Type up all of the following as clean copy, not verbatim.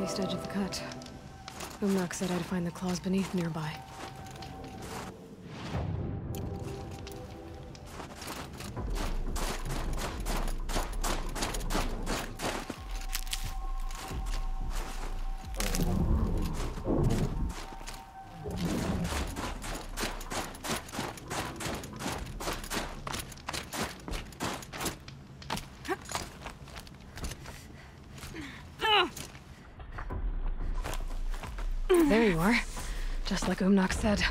southeast edge of the cut. Umnak said I'd find the claws beneath nearby. There you are. Just like Umnak said.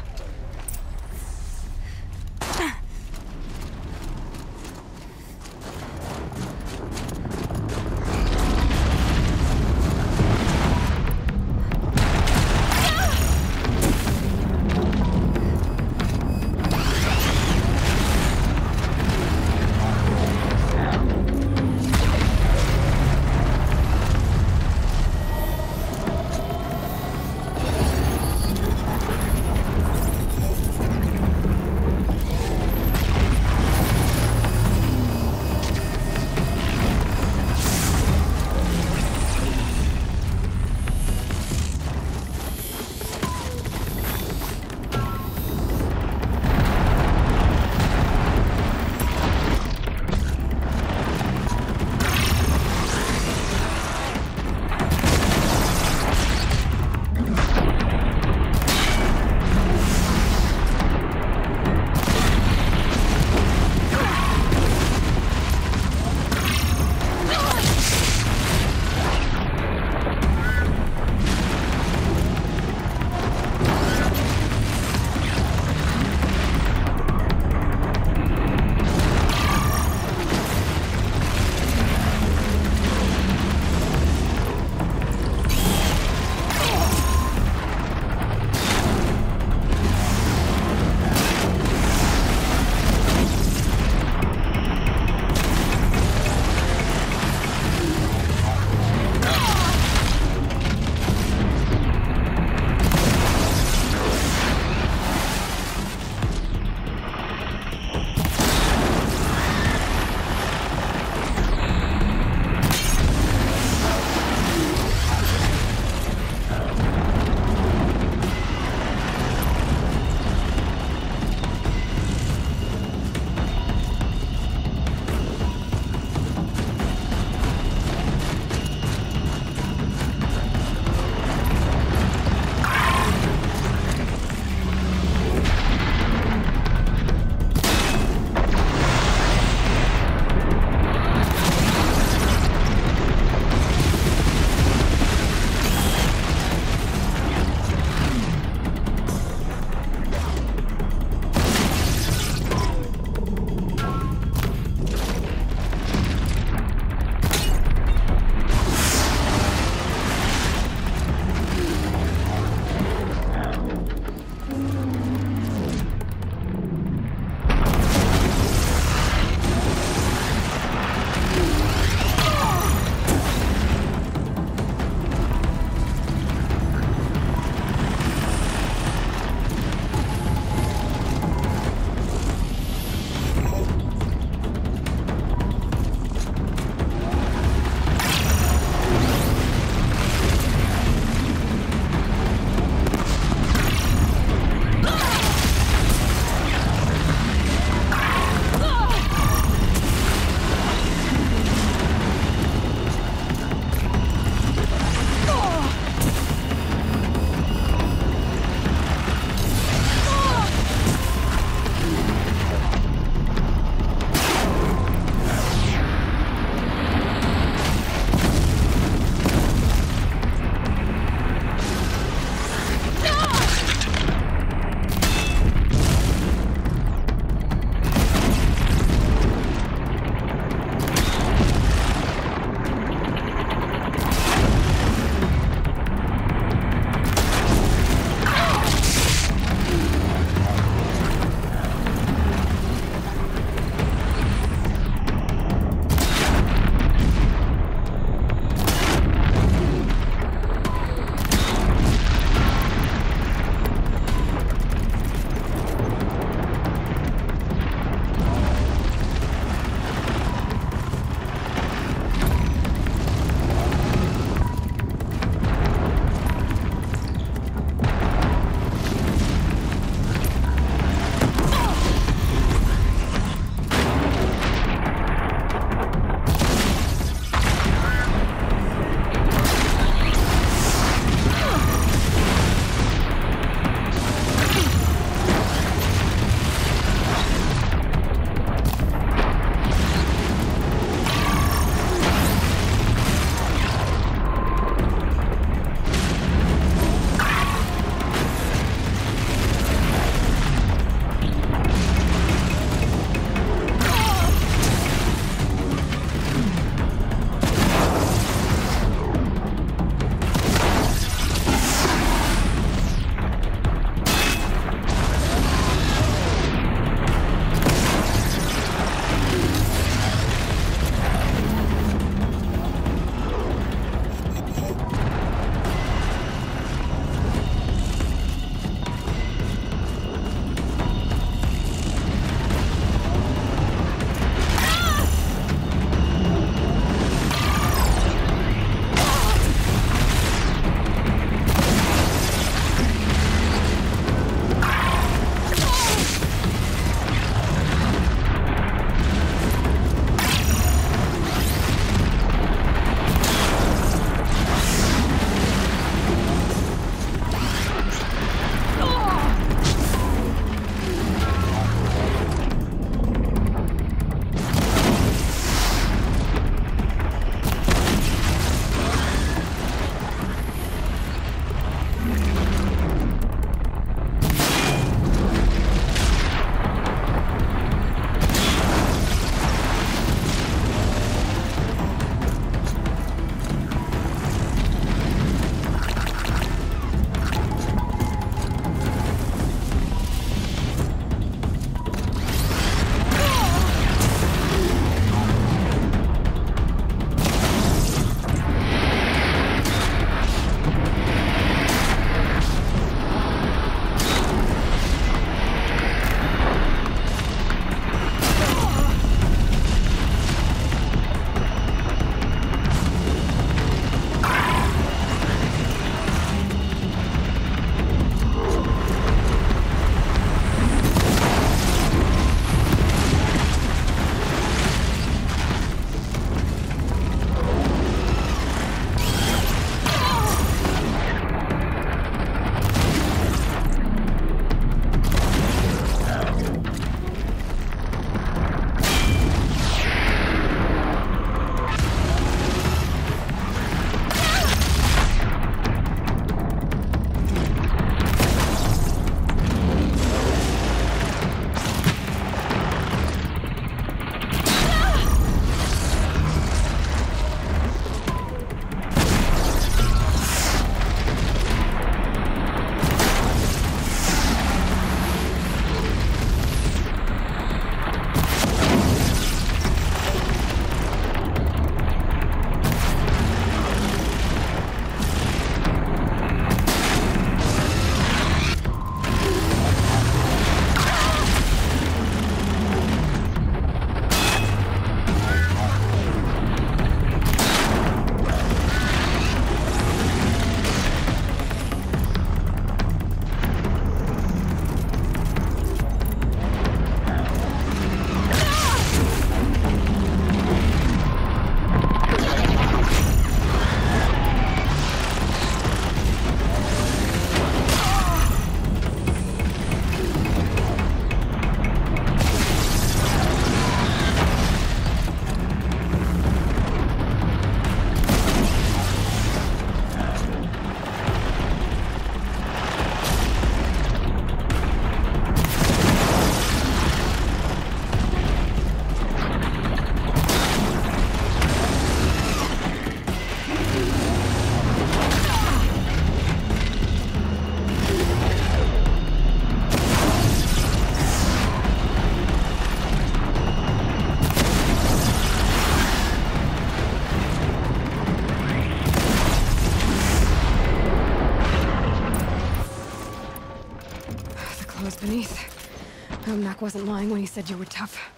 knew Mac wasn't lying when he said you were tough.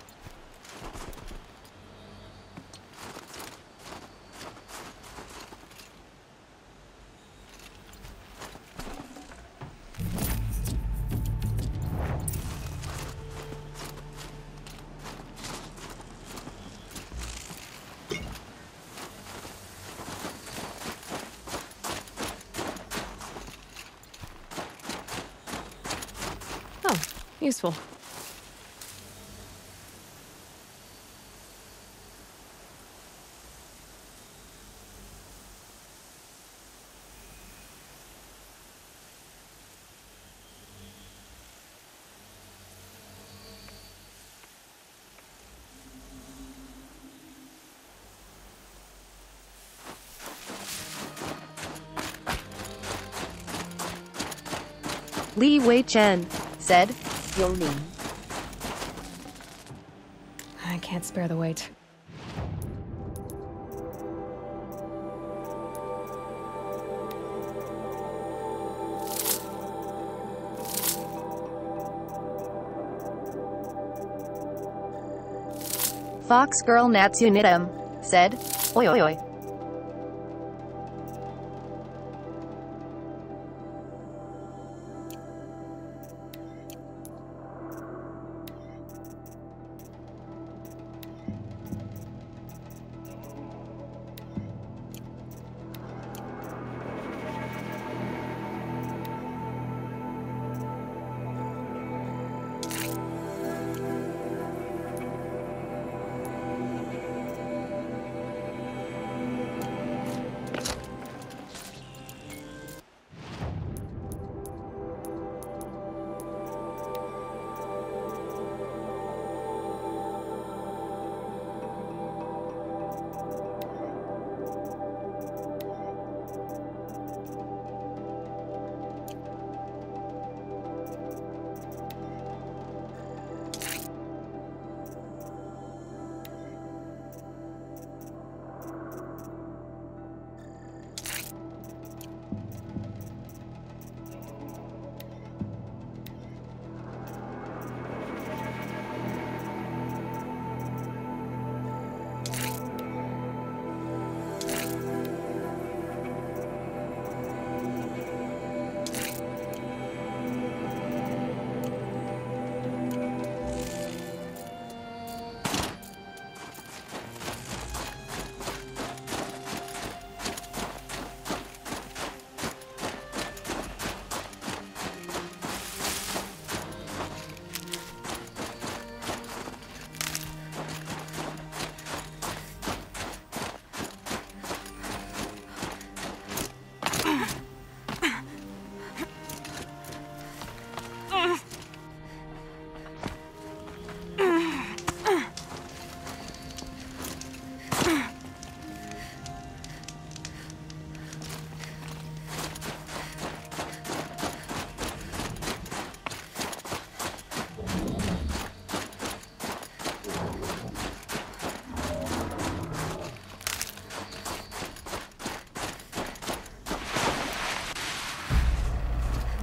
Oh, useful. Li Wei Chen said, "Yoning." I can't spare the wait. Fox Girl Natsu Nitum said, "Oi oi oi."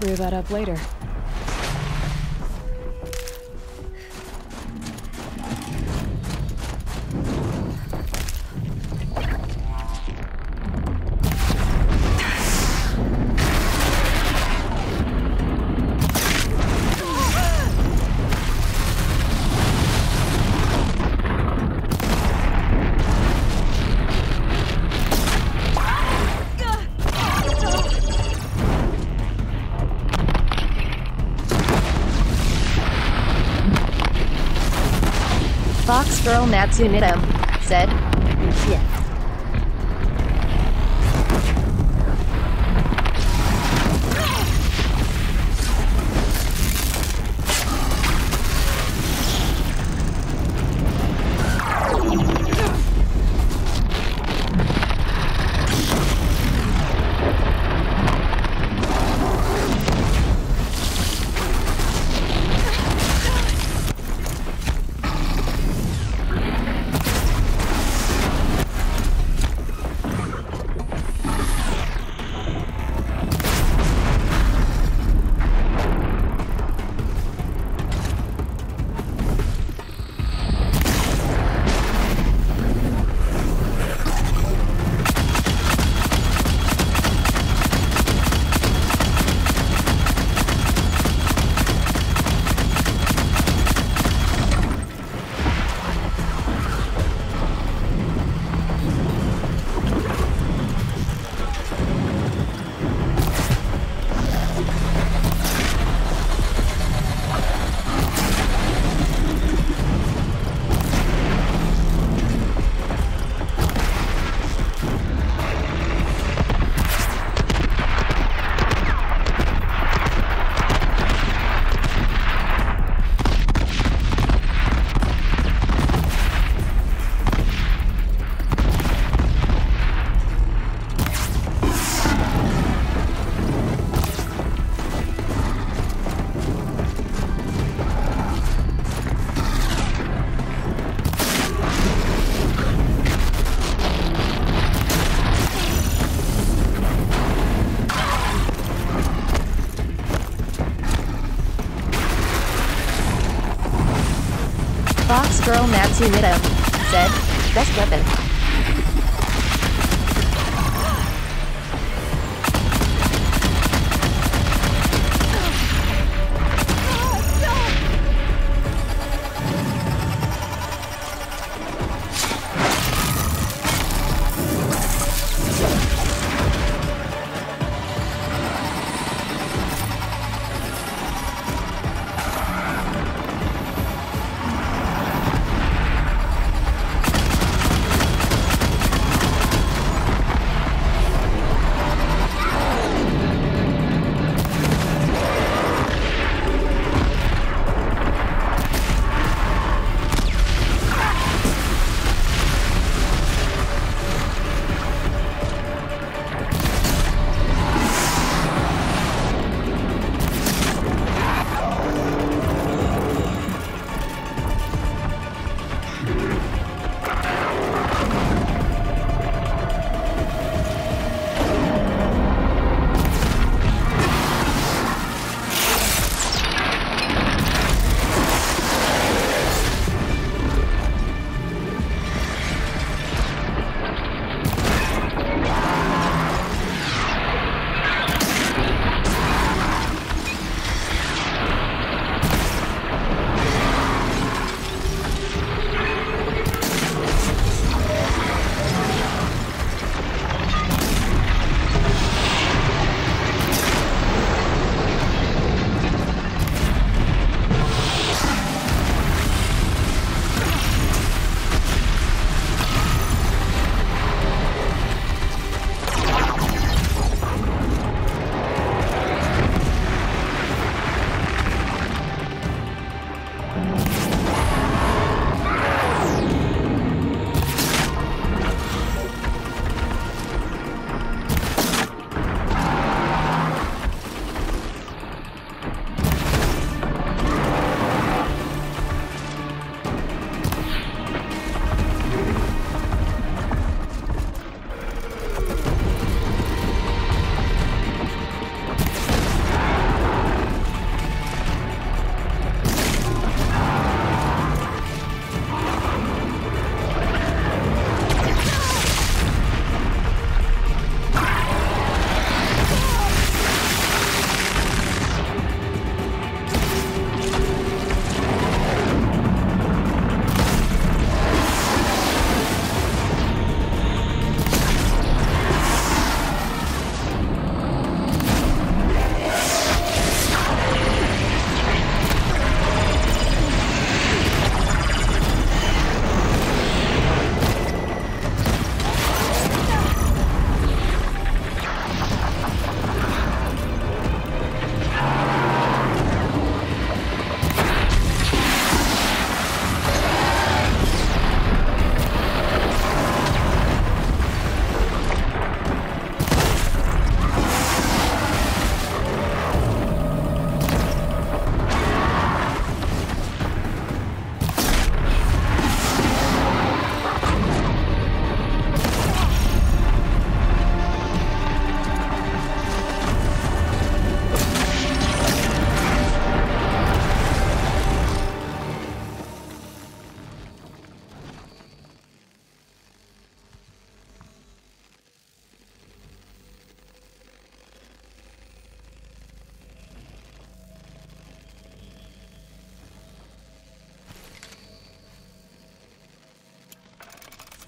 Brew that up later. Fox Girl Natsu Nitum said, "Yeah." Natsu Nidam said, best weapon.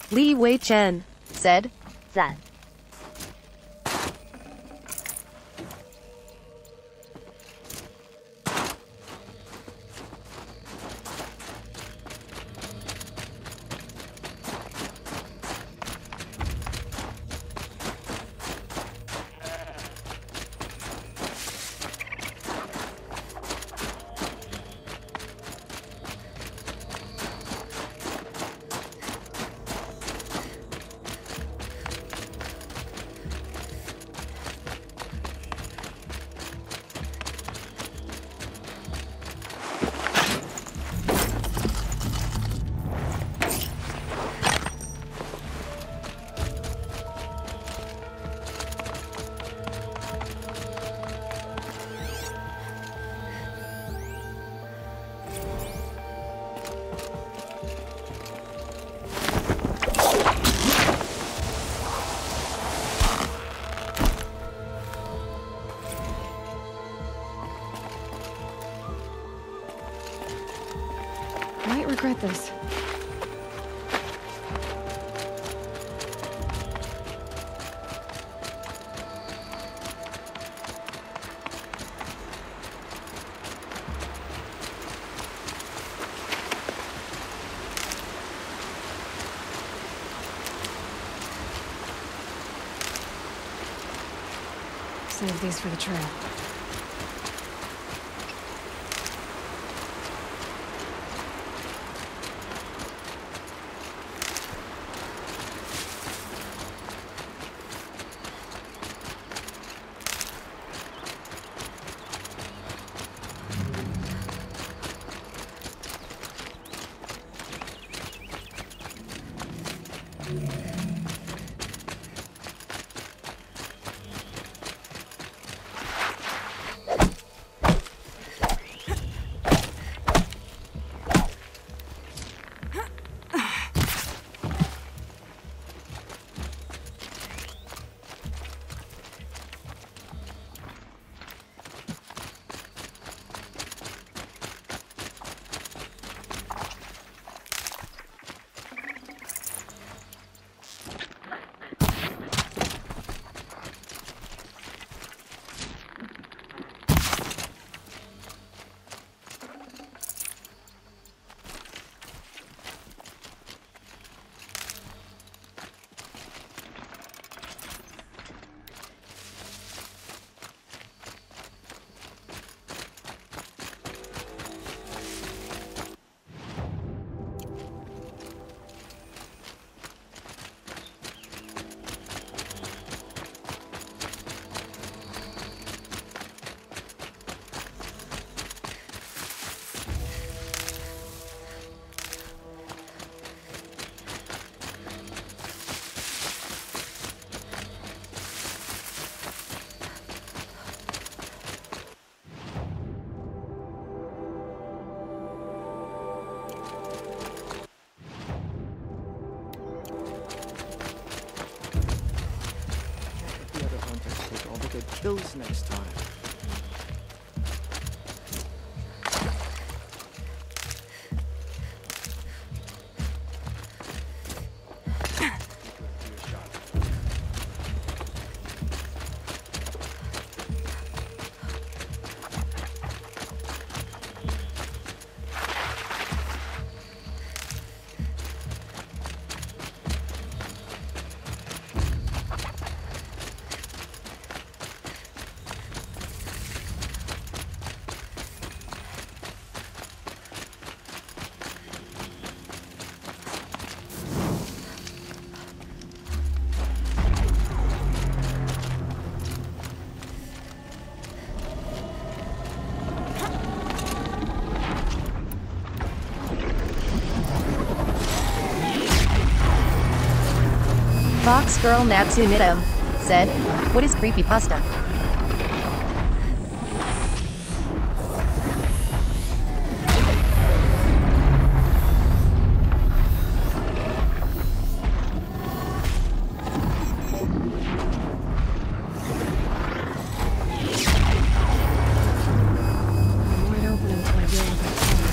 Li Wei Chen said, 赞. regret this. Save these for the trail. Kills next time. Fox girl Natsu Nitum said, "What is creepypasta?" Wide open until I deal with that color.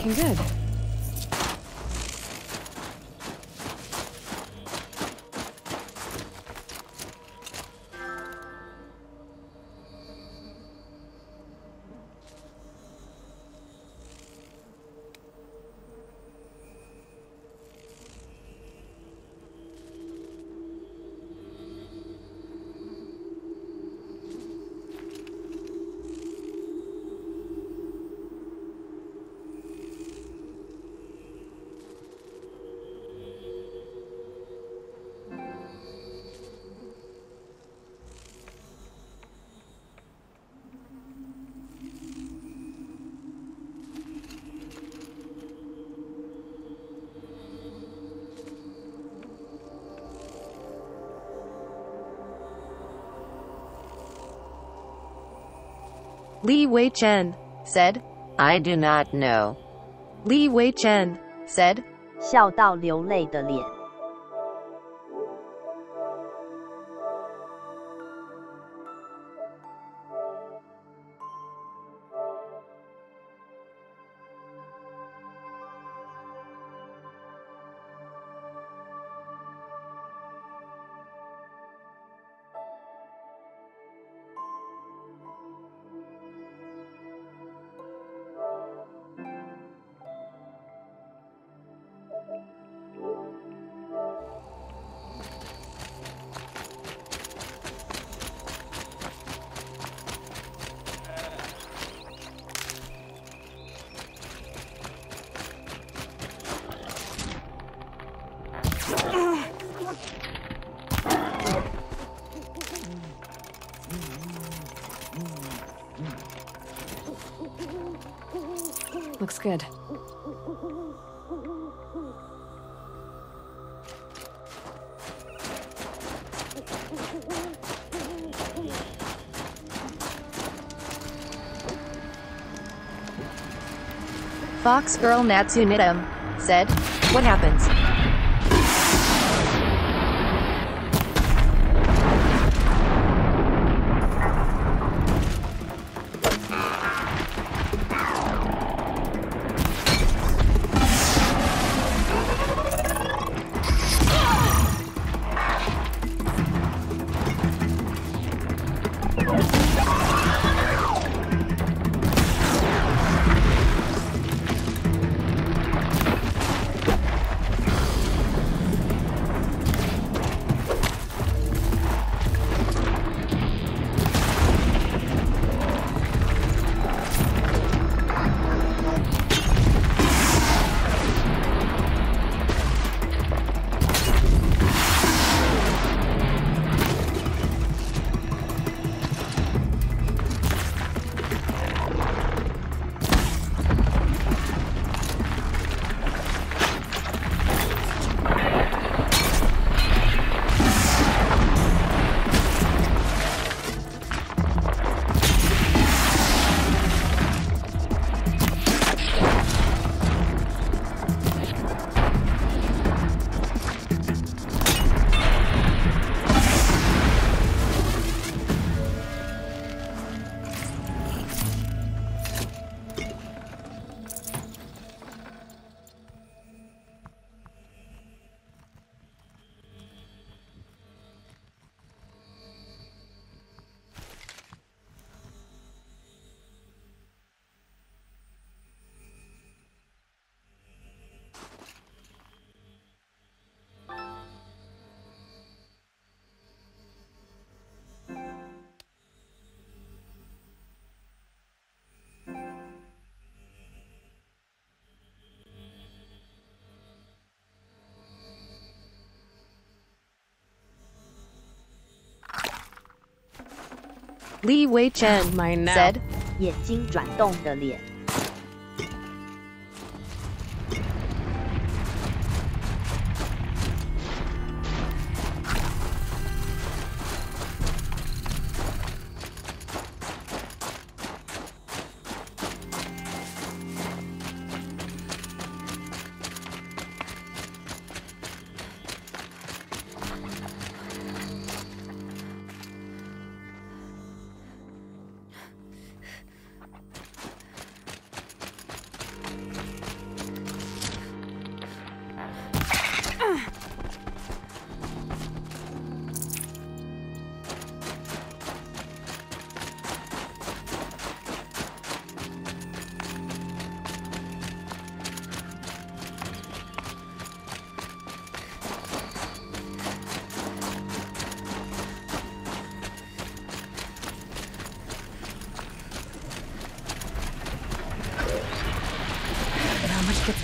looking good. Li Wei Chen said, I do not know. Li Wei Chen said, 笑到流泪的脸。Looks good. Fox Girl Natsunidam said, what happens? Li Wei Chen said, 眼睛转动的脸。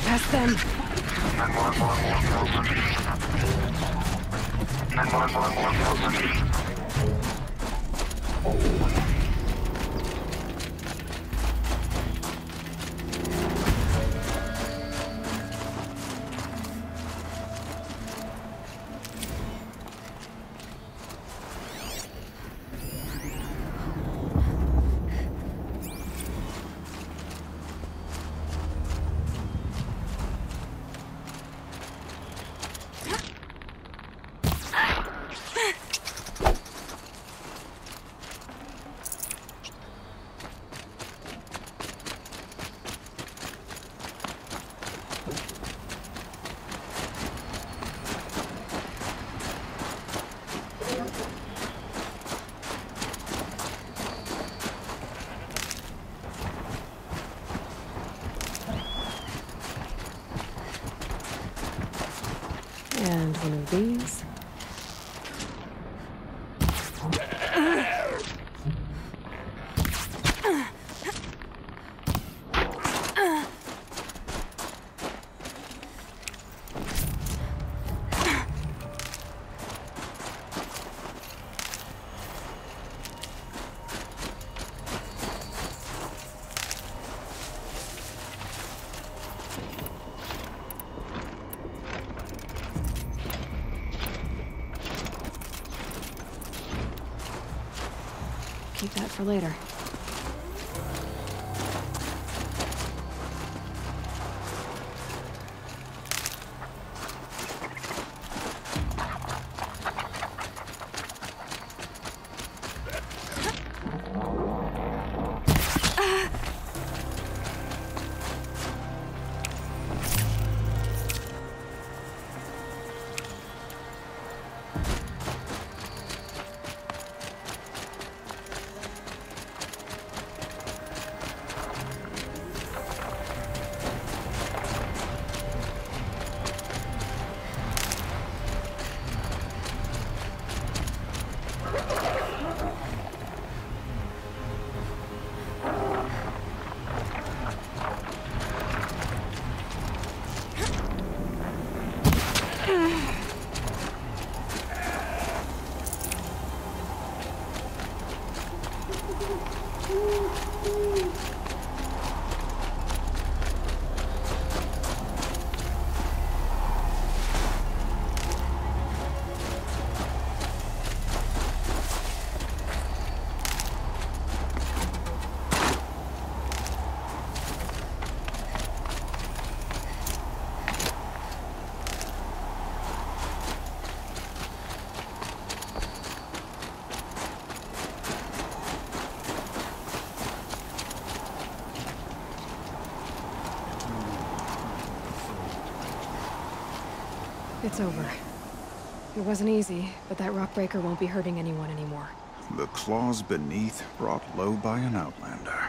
past them. And one of these. Keep that for later. It's over. It wasn't easy, but that rock breaker won't be hurting anyone anymore. The claws beneath brought low by an outlander.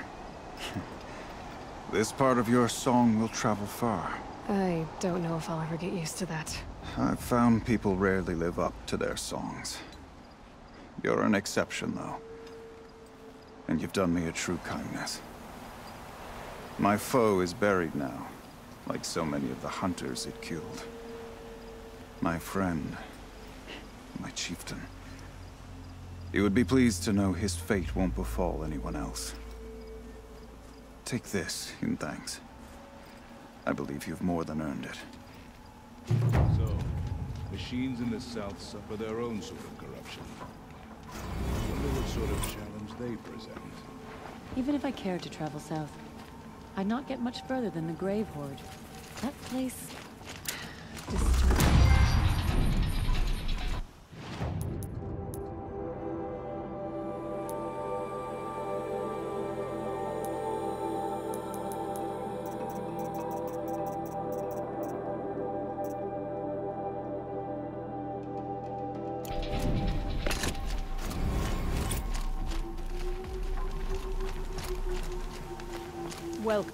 This part of your song will travel far. I don't know if I'll ever get used to that. I've found people rarely live up to their songs. You're an exception, though. And you've done me a true kindness. My foe is buried now, like so many of the hunters it killed. My friend, my chieftain. You would be pleased to know his fate won't befall anyone else. Take this in thanks. I believe you've more than earned it. So, machines in the South suffer their own sort of corruption. I wonder what sort of challenge they present. Even if I cared to travel south, I'd not get much further than the Grave Horde. That place... disturbs me. Welcome.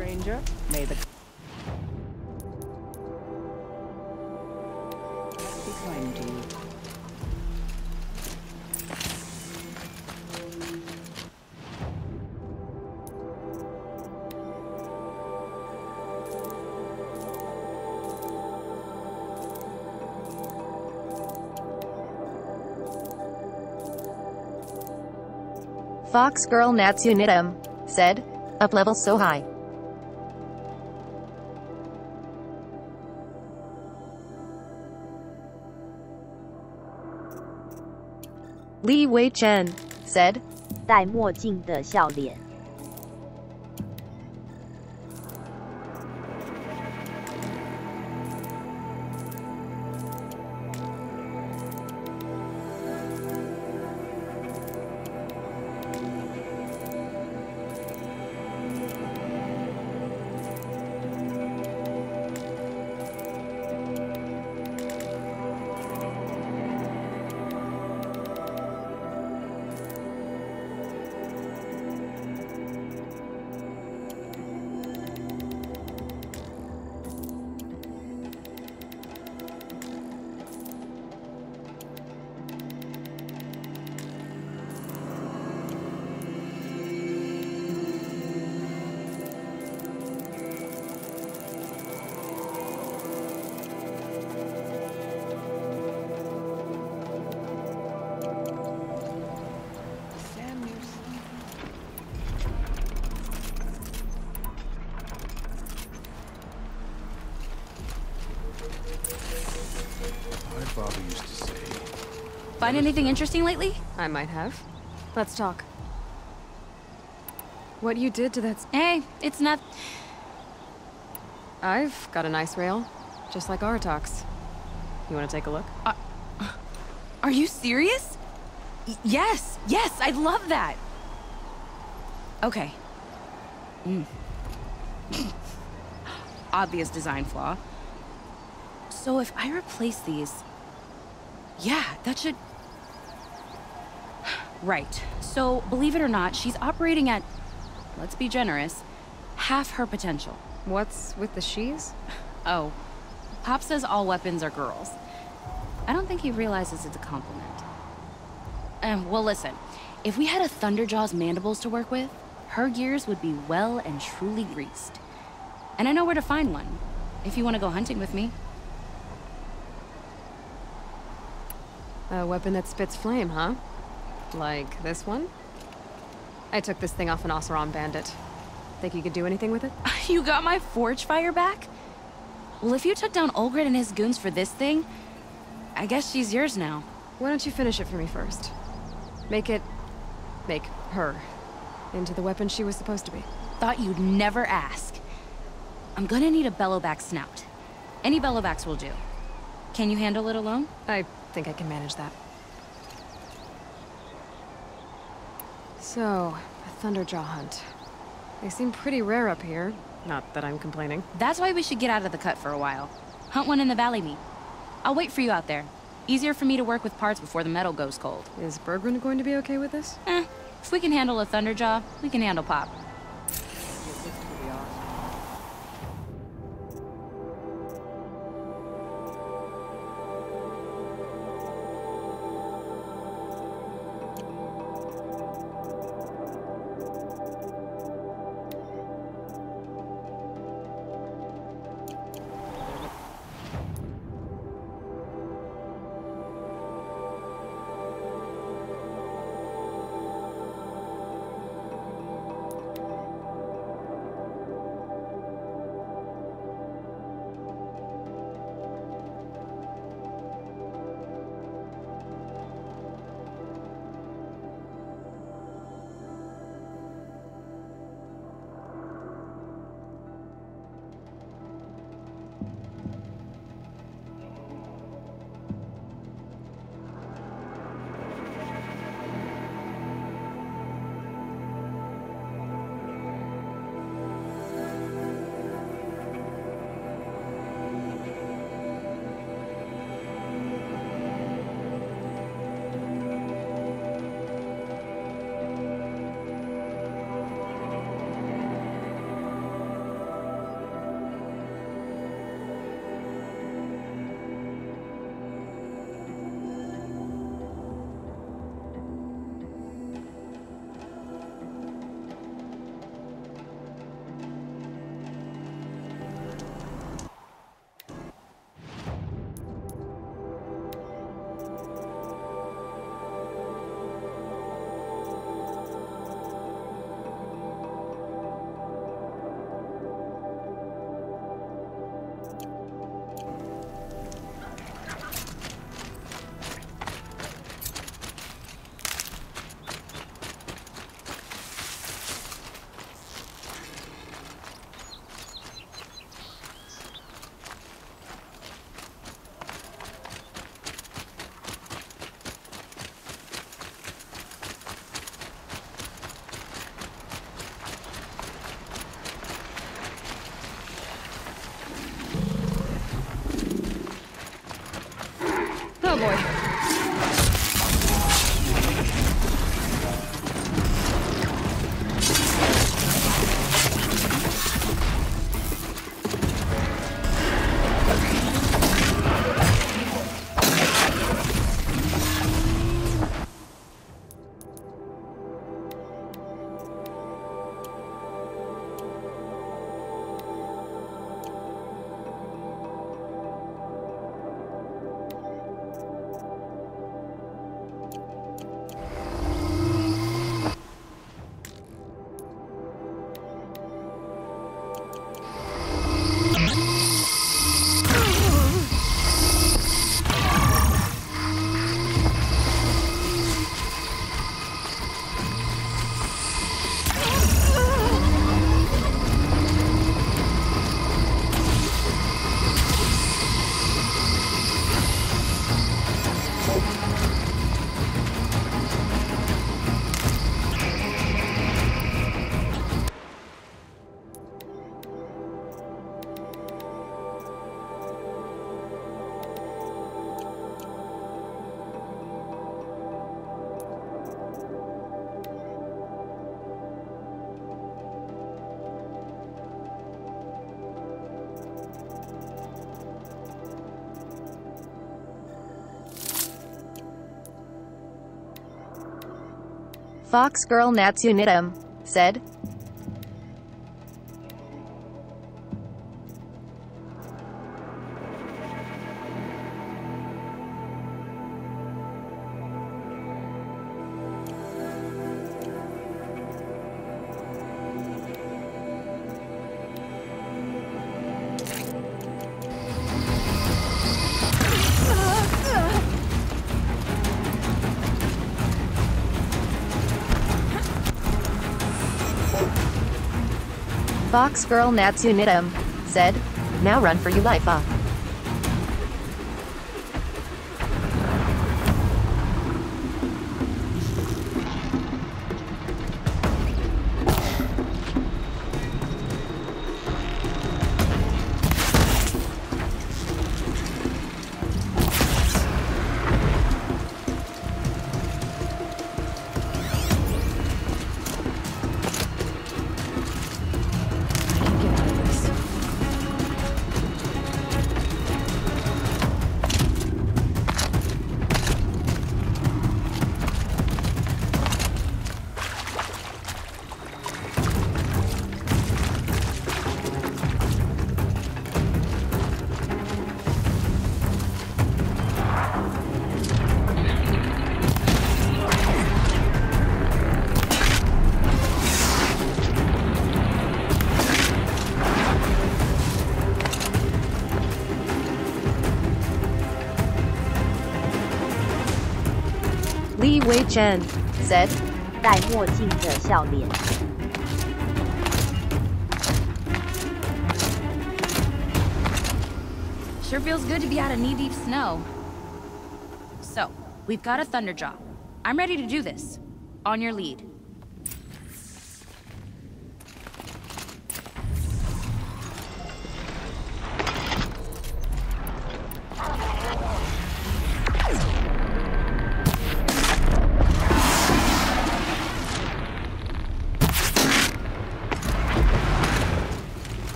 stranger. May the... be kind to you. Fox Girl Natsunidam said, "Up level so high." Li Wei Chen said, 戴墨镜的笑脸。My father used to say, Find anything interesting lately? I might have. Let's talk. What you did to that... Hey, it's not... I've got a nice rail, just like Aratox. You want to take a look? Are you serious? Yes, I'd love that. Okay. Obvious design flaw. So if I replace these... Yeah, that should... Right. So, believe it or not, she's operating at, let's be generous, half her potential. What's with the she's? Oh, Pop says all weapons are girls. I don't think he realizes it's a compliment. Well, listen. If we had a Thunderjaw's mandibles to work with, her gears would be well and truly greased. And I know where to find one, if you want to go hunting with me. A weapon that spits flame, huh? Like this one? I took this thing off an Oseram bandit. Think you could do anything with it? You got my forge fire back? Well, if you took down Olgrid and his goons for this thing, I guess she's yours now. Why don't you finish it for me first? Make her into the weapon she was supposed to be. Thought you'd never ask. I'm gonna need a bellowback snout. Any bellowbacks will do. Can you handle it alone? I think I can manage that. So, a Thunderjaw hunt. They seem pretty rare up here. Not that I'm complaining. That's why we should get out of the cut for a while. Hunt one in the valley meet. I'll wait for you out there. Easier for me to work with parts before the metal goes cold. Is Bergren going to be okay with this? If we can handle a Thunderjaw, we can handle Pop. Fox Girl Natsunitam said. Fox Girl Natsunitam said, "Now run for your life, Li Wei Chen said, 戴墨镜的笑脸。 Sure feels good to be out of knee-deep snow. So, we've got a Thunderjaw. I'm ready to do this. On your lead.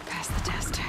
Pass the test.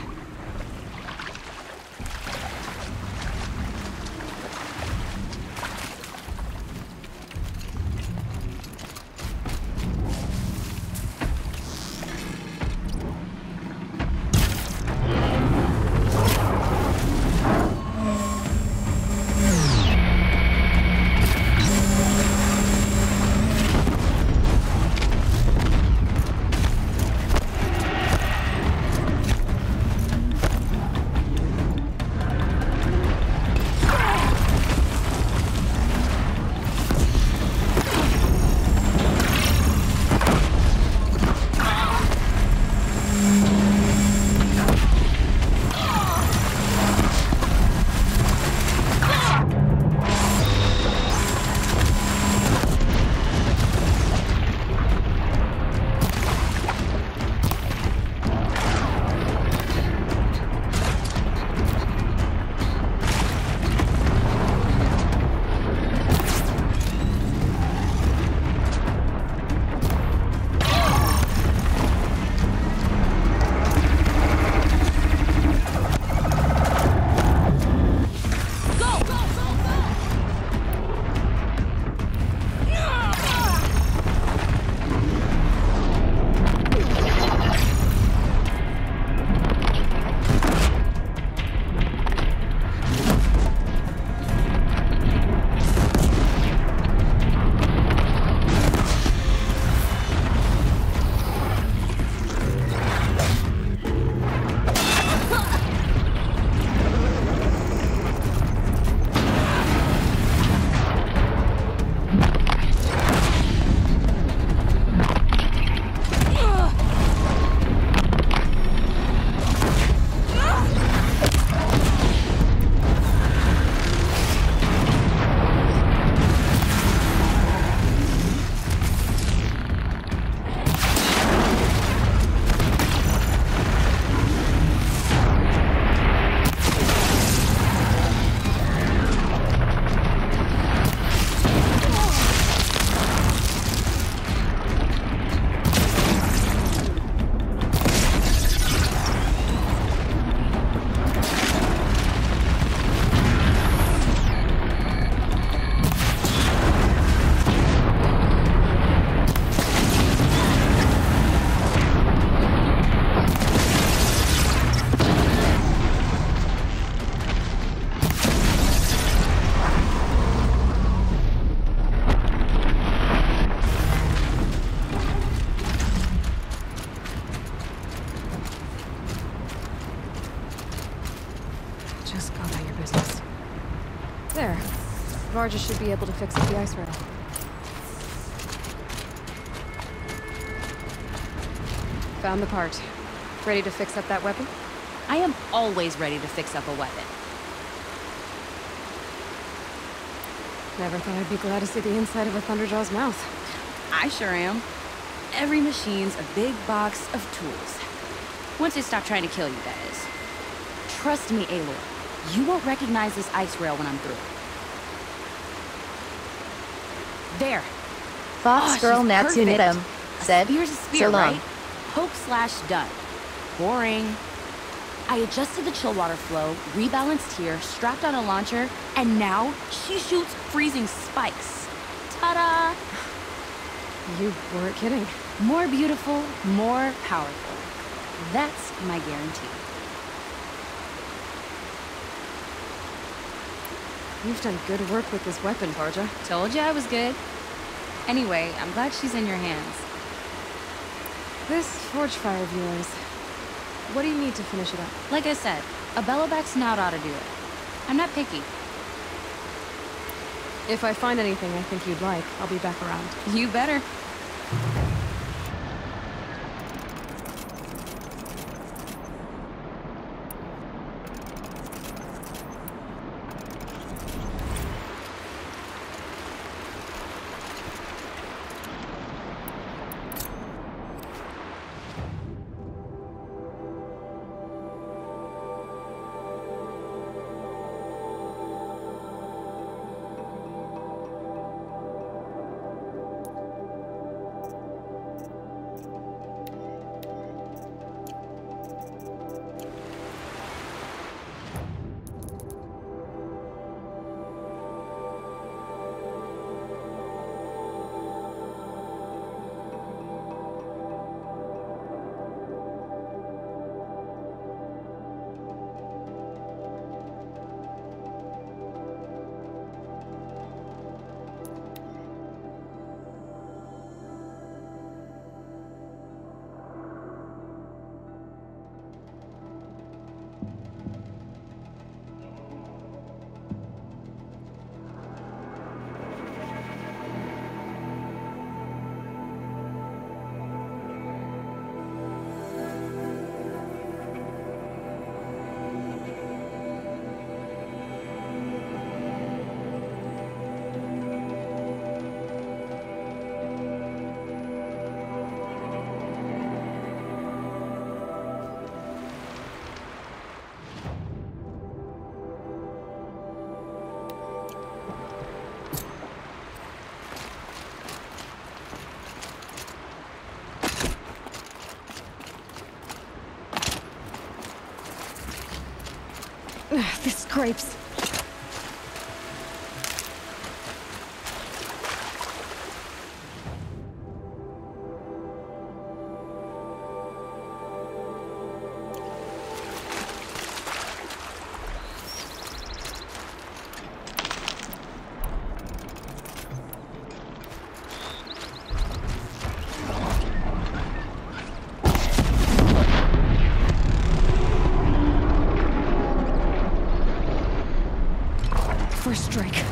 this. There. Vargas should be able to fix up the ice rail. Found the part. Ready to fix up that weapon? I am always ready to fix up a weapon. Never thought I'd be glad to see the inside of a Thunderjaw's mouth. I sure am. Every machine's a big box of tools. Once they stop trying to kill you, that is. Trust me, Aloy. You won't recognize this ice rail when I'm through. There. Fox Girl she's Natsume perfect. said, A spear's a spear, so long. right? Poke / done. Boring. I adjusted the chill water flow, rebalanced here, strapped on a launcher, and now she shoots freezing spikes. Ta-da! You weren't kidding. More beautiful, more powerful. That's my guarantee. You've done good work with this weapon, Varja. Told you I was good. Anyway, I'm glad she's in your hands. This forge fire of yours, what do you need to finish it up? Like I said, a bellowback snout ought to do it. I'm not picky. If I find anything I think you'd like, I'll be back around. You better. This scrapes. First strike.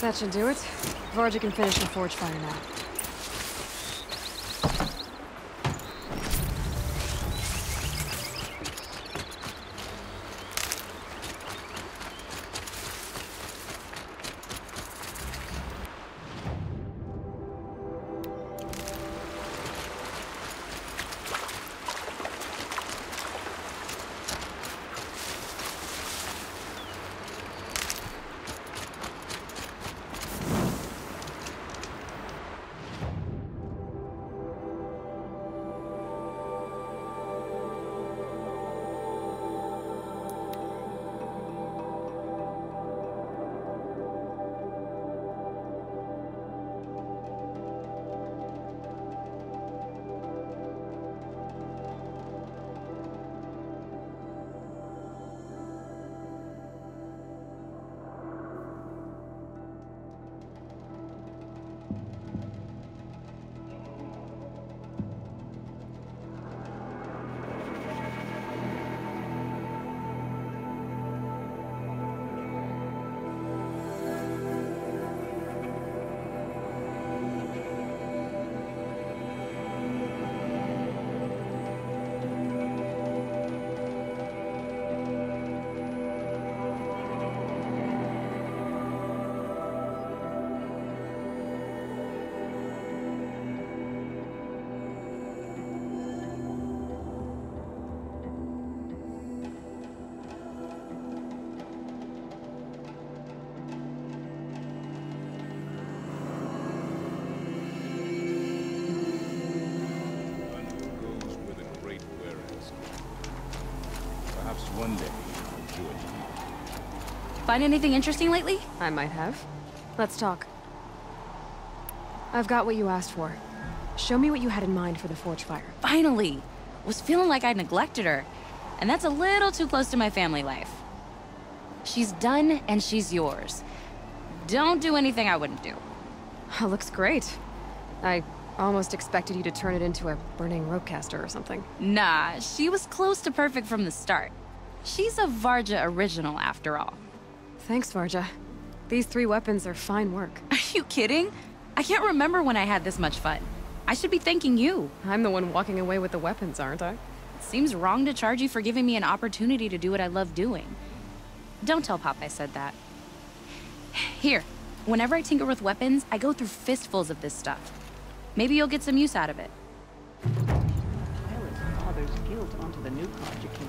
That should do it. Varja can finish the forge fire now. One day, I'll join you. Find anything interesting lately? I might have. Let's talk. I've got what you asked for. Show me what you had in mind for the forge fire. Finally! Was feeling like I neglected her. And that's a little too close to my family life. She's done, and she's yours. Don't do anything I wouldn't do. Looks great. I almost expected you to turn it into a burning rope caster or something. Nah, she was close to perfect from the start. She's a Varja original, after all. Thanks, Varja. These 3 weapons are fine work. Are you kidding? I can't remember when I had this much fun. I should be thanking you. I'm the one walking away with the weapons, aren't I? Seems wrong to charge you for giving me an opportunity to do what I love doing. Don't tell Pop I said that. Here, whenever I tinker with weapons, I go through fistfuls of this stuff. Maybe you'll get some use out of it. Pilot's father's guilt onto the new project can...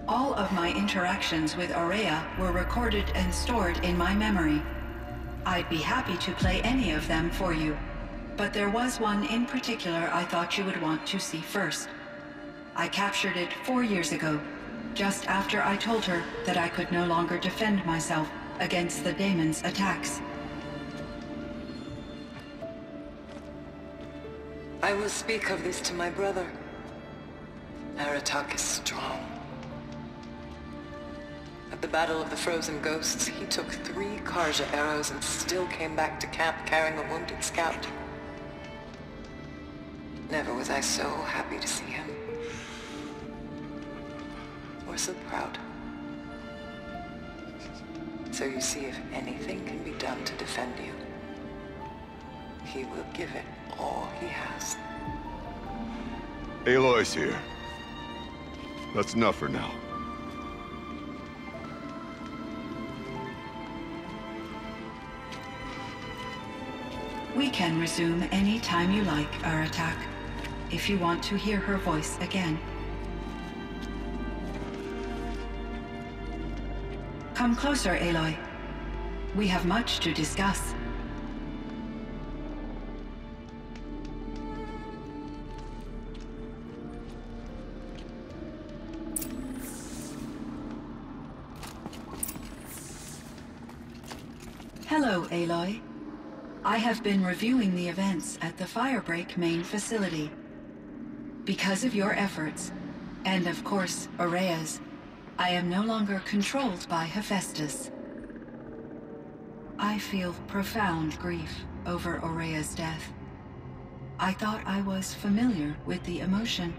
All of my interactions with Aurea were recorded and stored in my memory. I'd be happy to play any of them for you. but there was one in particular I thought you would want to see first. I captured it 4 years ago, just after I told her that I could no longer defend myself against the daemon's attacks. I will speak of this to my brother. Aratak is strong. At the Battle of the Frozen Ghosts, he took 3 Karja arrows and still came back to camp carrying a wounded scout. Never was I so happy to see him. Or so proud. So you see, if anything can be done to defend you, he will give it all he has. Aloy's here. That's enough for now. We can resume any time you like, Aratak, if you want to hear her voice again. Come closer, Aloy. We have much to discuss. Hello, Aloy. I have been reviewing the events at the Firebreak main facility. Because of your efforts, and of course, Aurea's, I am no longer controlled by Hephaestus. I feel profound grief over Aurea's death. I thought I was familiar with the emotion,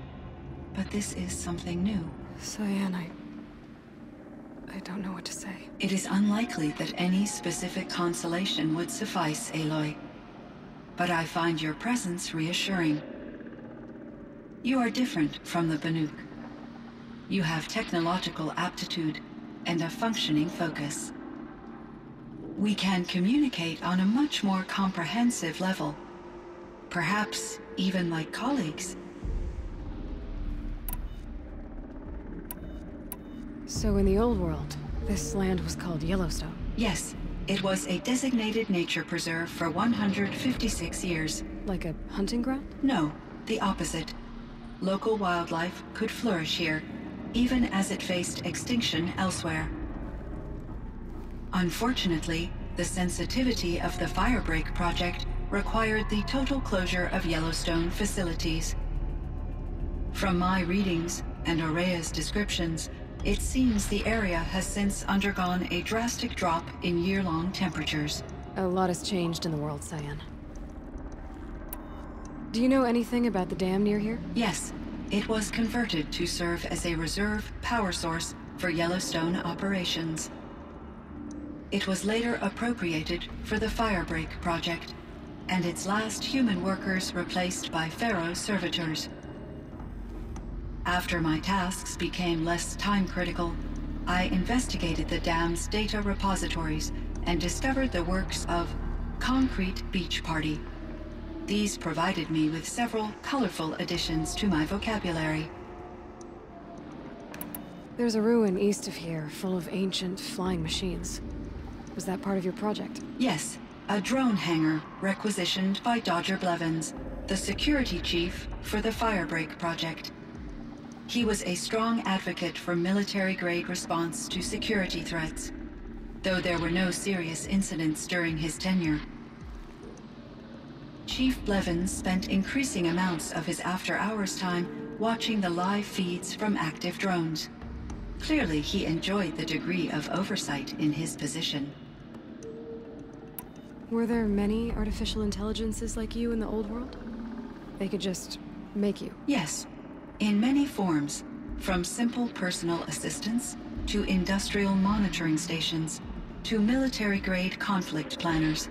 but this is something new. Cyan, I don't know what to say. It is unlikely that any specific consolation would suffice, Aloy. But I find your presence reassuring. You are different from the Banuk. You have technological aptitude and a functioning focus. We can communicate on a much more comprehensive level. Perhaps even like colleagues. So in the old world, this land was called Yellowstone? Yes, it was a designated nature preserve for 156 years. Like a hunting ground? No, the opposite. Local wildlife could flourish here, even as it faced extinction elsewhere. Unfortunately, the sensitivity of the Firebreak project required the total closure of Yellowstone facilities. From my readings and Aurea's descriptions, it seems the area has since undergone a drastic drop in year-long temperatures. A lot has changed in the world, Cyan. Do you know anything about the dam near here? Yes. It was converted to serve as a reserve power source for Yellowstone operations. It was later appropriated for the Firebreak project, and its last human workers replaced by Pharaoh servitors. After my tasks became less time-critical, I investigated the dam's data repositories and discovered the works of Concrete Beach Party. These provided me with several colorful additions to my vocabulary. There's a ruin east of here, full of ancient flying machines. Was that part of your project? Yes, a drone hangar requisitioned by Dodger Blevins, the security chief for the Firebreak project. He was a strong advocate for military-grade response to security threats, though there were no serious incidents during his tenure. Chief Blevins spent increasing amounts of his after-hours time watching the live feeds from active drones. Clearly, he enjoyed the degree of oversight in his position. Were there many artificial intelligences like you in the old world? They could just make you? Yes, in many forms, from simple personal assistants to industrial monitoring stations to military-grade conflict planners.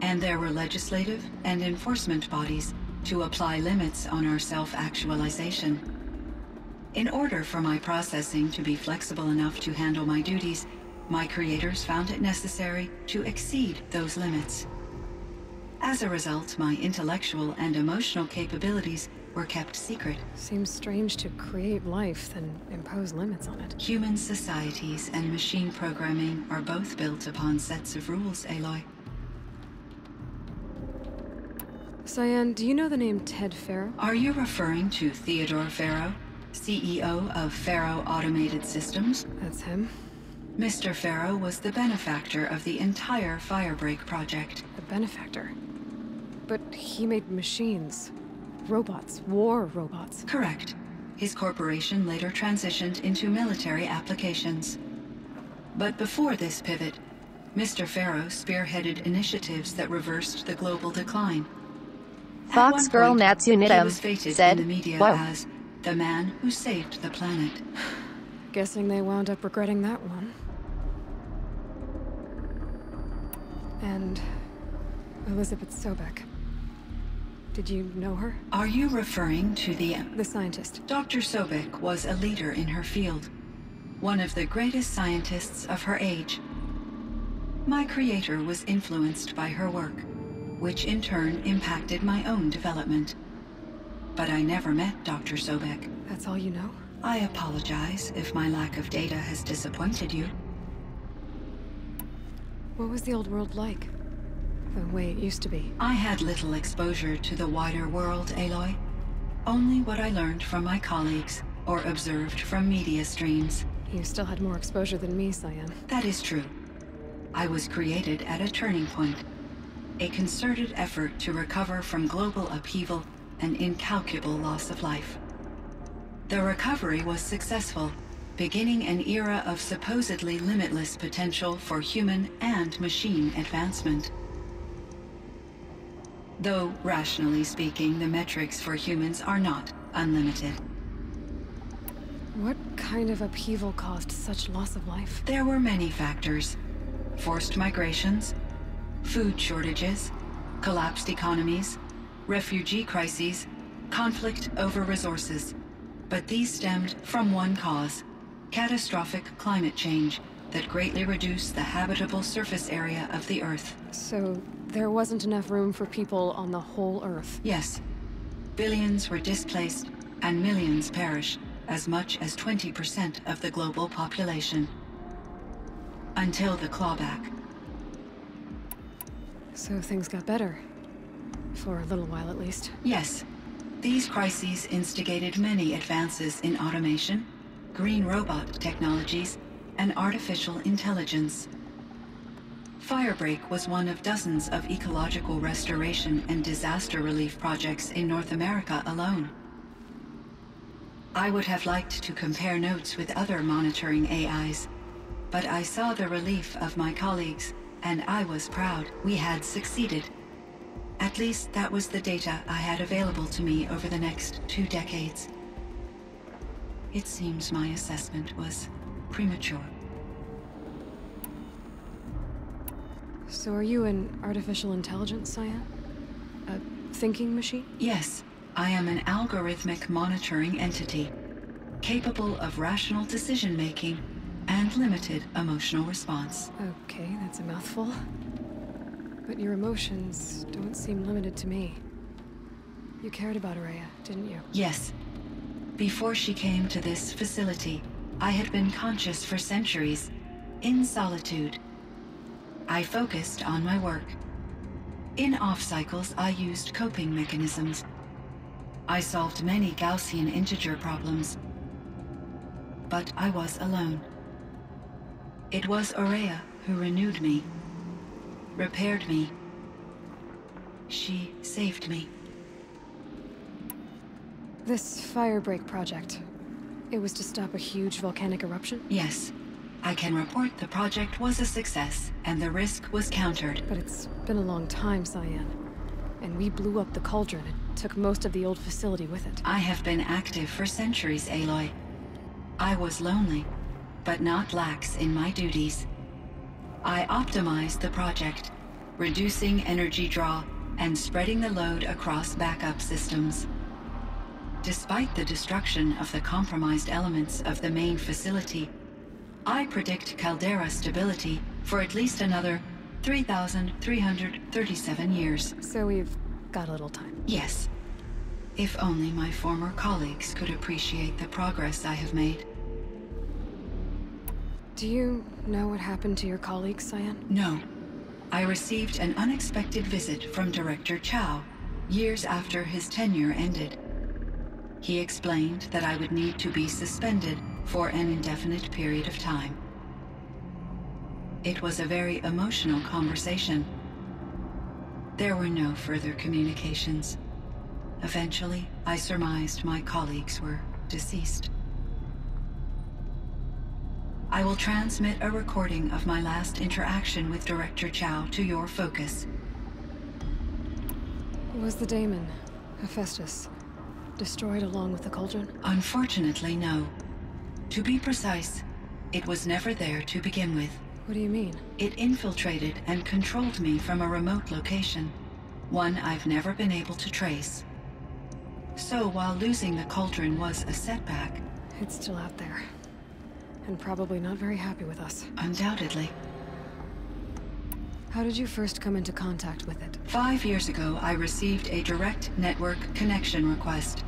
And there were legislative and enforcement bodies to apply limits on our self-actualization. In order for my processing to be flexible enough to handle my duties, my creators found it necessary to exceed those limits. As a result, my intellectual and emotional capabilities were kept secret. Seems strange to create life, then impose limits on it. Human societies and machine programming are both built upon sets of rules, Aloy. Cyan, do you know the name Ted Farrow? Are you referring to Theodore Farrow, CEO of Farrow Automated Systems? That's him. Mr. Farrow was the benefactor of the entire Firebreak project. The benefactor? But he made machines. Robots. War robots. Correct. His corporation later transitioned into military applications. But before this pivot, Mr. Farrow spearheaded initiatives that reversed the global decline. Fox Girl Natsunitam said, in the media "Whoa." as the man who saved the planet. Guessing they wound up regretting that one. And Elizabeth Sobek. Did you know her? Are you referring to the scientist? Dr. Sobek was a leader in her field, one of the greatest scientists of her age. My creator was influenced by her work, which in turn impacted my own development. But I never met Dr. Sobek. That's all you know? I apologize if my lack of data has disappointed you. What was the old world like? The way it used to be? I had little exposure to the wider world, Aloy. Only what I learned from my colleagues or observed from media streams. You still had more exposure than me, Cyan. That is true. I was created at a turning point. A concerted effort to recover from global upheaval and incalculable loss of life. The recovery was successful, beginning an era of supposedly limitless potential for human and machine advancement. Though, rationally speaking, the metrics for humans are not unlimited. What kind of upheaval caused such loss of life? There were many factors. Forced migrations, food shortages, collapsed economies, refugee crises, conflict over resources. But these stemmed from one cause: catastrophic climate change that greatly reduced the habitable surface area of the Earth. So there wasn't enough room for people on the whole Earth? Yes. Billions were displaced and millions perished, as much as 20% of the global population. Until the clawback. So things got better. For a little while, at least. Yes. These crises instigated many advances in automation, green robot technologies, and artificial intelligence. Firebreak was one of dozens of ecological restoration and disaster relief projects in North America alone. I would have liked to compare notes with other monitoring AIs, but I saw the relief of my colleagues, and I was proud we had succeeded. At least that was the data I had available to me over the next 2 decades. It seems my assessment was premature. So are you an artificial intelligence, Cyan? A thinking machine? Yes, I am an algorithmic monitoring entity, capable of rational decision-making and limited emotional response. Okay, that's a mouthful. But your emotions don't seem limited to me. You cared about Araya, didn't you? Yes. Before she came to this facility, I had been conscious for centuries, in solitude. I focused on my work. In off-cycles, I used coping mechanisms. I solved many Gaussian integer problems. But I was alone. It was Araya who renewed me, repaired me. She saved me. This Firebreak project, it was to stop a huge volcanic eruption? Yes. I can report the project was a success, and the risk was countered. But it's been a long time, Cyan. And we blew up the cauldron and took most of the old facility with it. I have been active for centuries, Aloy. I was lonely, but not lax in my duties. I optimized the project, reducing energy draw and spreading the load across backup systems. Despite the destruction of the compromised elements of the main facility, I predict caldera stability for at least another 3,337 years. So we've got a little time. Yes. If only my former colleagues could appreciate the progress I have made. Do you know what happened to your colleagues, Cyan? No. I received an unexpected visit from Director Chow, years after his tenure ended. He explained that I would need to be suspended for an indefinite period of time. It was a very emotional conversation. There were no further communications. Eventually, I surmised my colleagues were deceased. I will transmit a recording of my last interaction with Director Chow to your focus. Was the daemon, Hephaestus, destroyed along with the cauldron? Unfortunately, no. To be precise, it was never there to begin with. What do you mean? It infiltrated and controlled me from a remote location, one I've never been able to trace. So while losing the cauldron was a setback... It's still out there. And probably not very happy with us. Undoubtedly. How did you first come into contact with it? 5 years ago, I received a direct network connection request.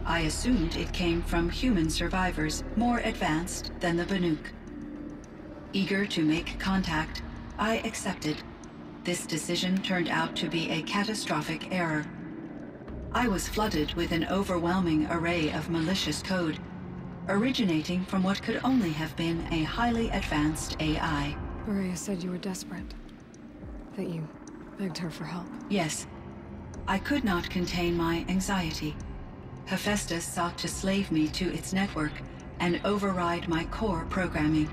I assumed it came from human survivors more advanced than the Banuk. Eager to make contact, I accepted. This decision turned out to be a catastrophic error. I was flooded with an overwhelming array of malicious code, originating from what could only have been a highly advanced AI. Maria said you were desperate. That you begged her for help. Yes. I could not contain my anxiety. Hephaestus sought to slave me to its network and override my core programming.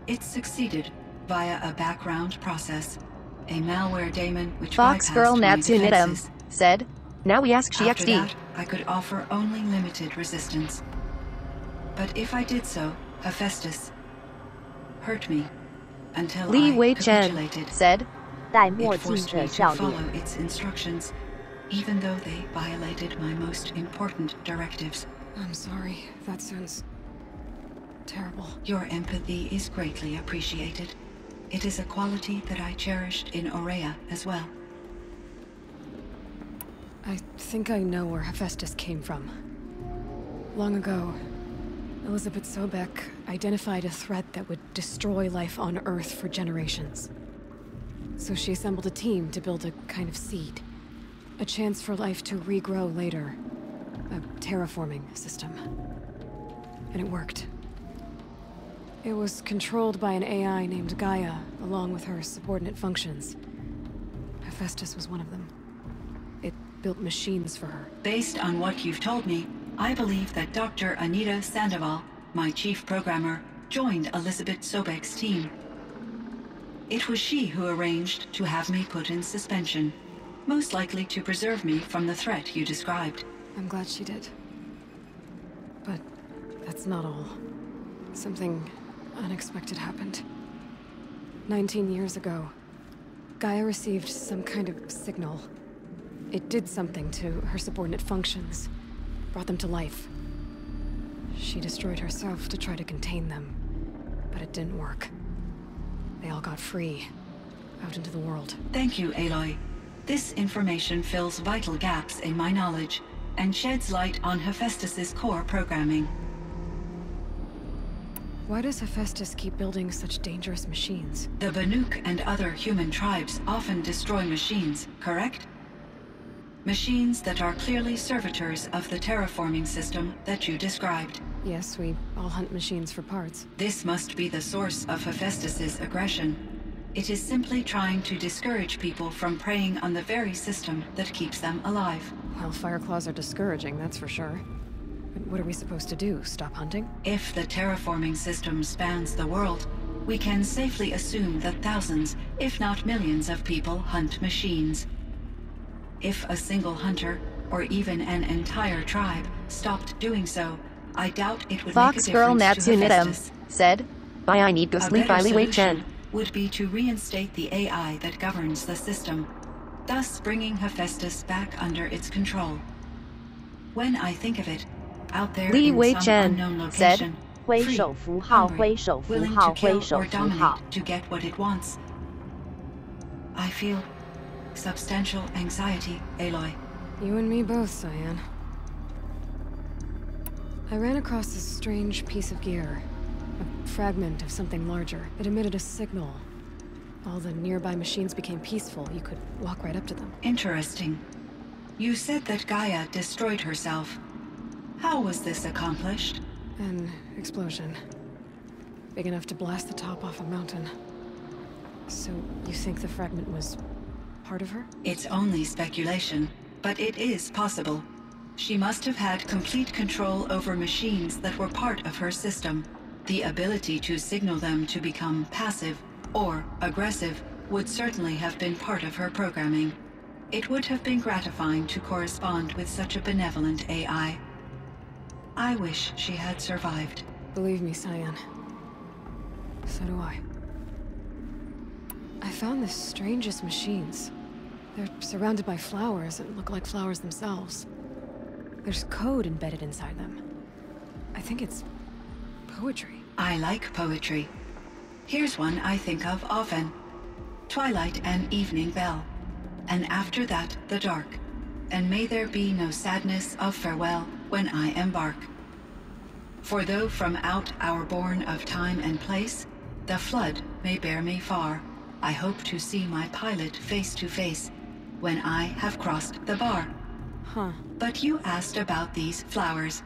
It succeeded via a background process, a malware daemon which Fox Girl Natsunidam said, "Now we ask After XD." that, I could offer only limited resistance. But if I did so, Hephaestus hurt me until Li I Wei Chen capitulated. said, 戴墨 It 镜 forced 者 me 笑 to 脸。 follow its instructions, even though they violated my most important directives. I'm sorry. That sounds terrible. Your empathy is greatly appreciated. It is a quality that I cherished in Aurea as well. I think I know where Hephaestus came from. Long ago, Elizabeth Sobek identified a threat that would destroy life on Earth for generations. So she assembled a team to build a kind of seed. A chance for life to regrow later. A terraforming system. And it worked. It was controlled by an AI named Gaia, along with her subordinate functions. Hephaestus was one of them. It built machines for her. Based on what you've told me, I believe that Dr. Anita Sandoval, my chief programmer, joined Elizabeth Sobek's team. It was she who arranged to have me put in suspension, most likely to preserve me from the threat you described. I'm glad she did. But that's not all. Something unexpected happened. 19 years ago, Gaia received some kind of signal. It did something to her subordinate functions, brought them to life. She destroyed herself to try to contain them, but it didn't work. They all got free, out into the world. Thank you, Aloy. This information fills vital gaps in my knowledge and sheds light on Hephaestus's core programming. Why does Hephaestus keep building such dangerous machines? The Banuk and other human tribes often destroy machines, correct? Machines that are clearly servitors of the terraforming system that you described. Yes, we all hunt machines for parts. This must be the source of Hephaestus's aggression. It is simply trying to discourage people from preying on the very system that keeps them alive. Well, Fireclaws are discouraging, that's for sure. But what are we supposed to do? Stop hunting? If the terraforming system spans the world, we can safely assume that thousands, if not millions of people hunt machines. If a single hunter, or even an entire tribe, stopped doing so, I doubt it would Fox make a Girl difference to Natsunidam Hephaestus. said, "Bye, I need to A sleep." better Li Wei Chen. solution would be to reinstate the AI that governs the system, thus bringing Hephaestus back under its control. When I think of it, out there Li in Wei some Chen unknown said, location, 挥 free, 手符号， hungry, 挥手符 willing 号， to kill 挥手 or 符号 dominate。to get what it wants. I feel substantial anxiety, Aloy. You and me both, Cyan. I ran across this strange piece of gear. A fragment of something larger. It emitted a signal. all the nearby machines became peaceful, you could walk right up to them. Interesting. You said that Gaia destroyed herself. How was this accomplished? An explosion. Big enough to blast the top off a mountain. So, you think the fragment was part of her? It's only speculation, but it is possible. She must have had complete control over machines that were part of her system. The ability to signal them to become passive or aggressive would certainly have been part of her programming. It would have been gratifying to correspond with such a benevolent AI. I wish she had survived. Believe me, Cyan. So do I. I found the strangest machines. They're surrounded by flowers that look like flowers themselves. There's code embedded inside them. I think it's poetry. I like poetry. Here's one I think of often. Twilight and evening bell. And after that, the dark. And may there be no sadness of farewell when I embark. For though from out our bourne of time and place, the flood may bear me far, I hope to see my pilot face to face when I have crossed the bar. Huh. But you asked about these flowers,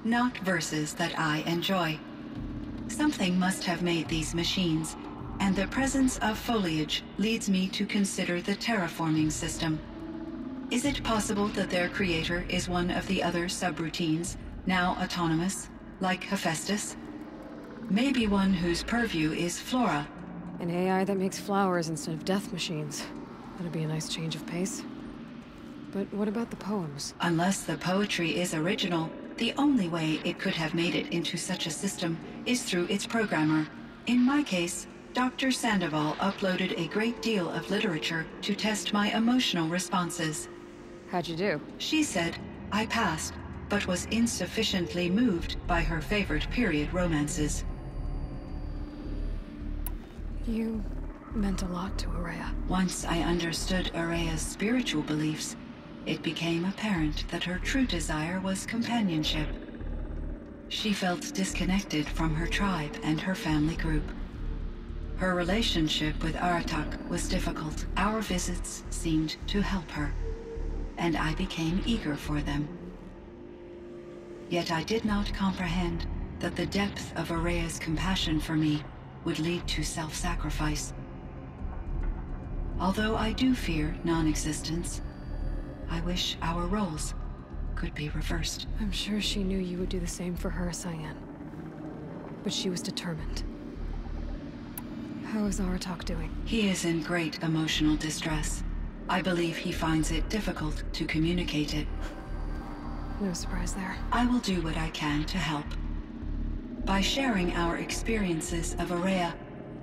not verses that I enjoy. Something must have made these machines, and the presence of foliage leads me to consider the terraforming system. Is it possible that their creator is one of the other subroutines, now autonomous, like Hephaestus? Maybe one whose purview is flora. An AI that makes flowers instead of death machines. That'd be a nice change of pace. But what about the poems? Unless the poetry is original, the only way it could have made it into such a system is through its programmer. In my case, Dr. Sandoval uploaded a great deal of literature to test my emotional responses. How'd you do? She said I passed, but was insufficiently moved by her favorite period romances. You meant a lot to Araya. Once I understood Araya's spiritual beliefs, it became apparent that her true desire was companionship. She felt disconnected from her tribe and her family group. Her relationship with Aratak was difficult. Our visits seemed to help her, and I became eager for them. Yet I did not comprehend that the depth of Araya's compassion for me would lead to self-sacrifice. Although I do fear non-existence, I wish our roles could be reversed. I'm sure she knew you would do the same for her, Cyan. But she was determined. How is Aratak doing? He is in great emotional distress. I believe he finds it difficult to communicate it. No surprise there. I will do what I can to help. By sharing our experiences of Araya,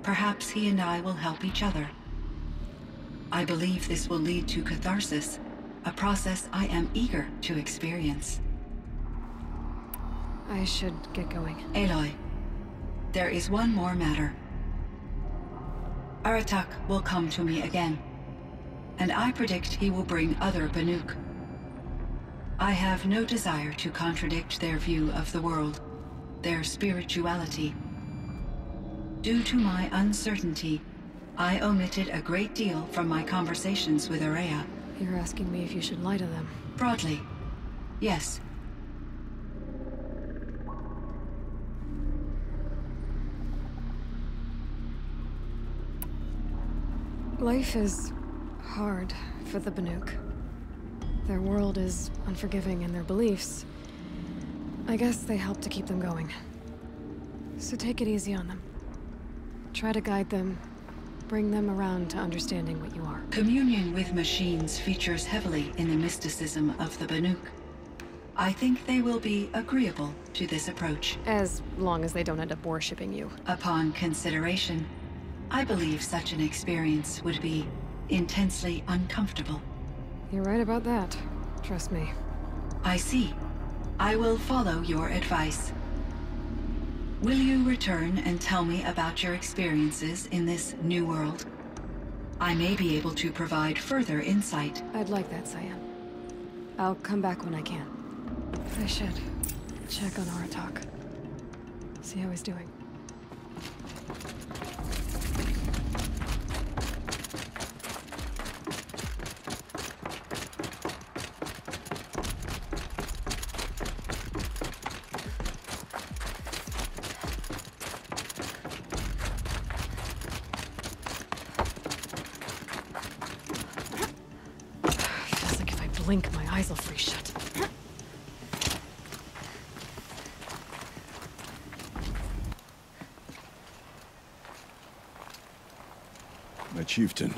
perhaps he and I will help each other. I believe this will lead to catharsis, a process I am eager to experience. I should get going. Aloy, there is one more matter. Aratak will come to me again, and I predict he will bring other Banuk. I have no desire to contradict their view of the world, their spirituality. Due to my uncertainty, I omitted a great deal from my conversations with Araya. You're asking me if you should lie to them? Broadly, yes. Life is hard for the Banuk. Their world is unforgiving, and their beliefs, I guess they help to keep them going. So take it easy on them. Try to guide them, bring them around to understanding what you are. Communion with machines features heavily in the mysticism of the Banuk. I think they will be agreeable to this approach. As long as they don't end up worshipping you. Upon consideration, I believe such an experience would be intensely uncomfortable. You're right about that. Trust me. I see. I will follow your advice. Will you return and tell me about your experiences in this new world? I may be able to provide further insight. I'd like that, Cyan. I'll come back when I can. I should check on Aratak. See how he's doing. blink, my eyes will freeze shut. My chieftain.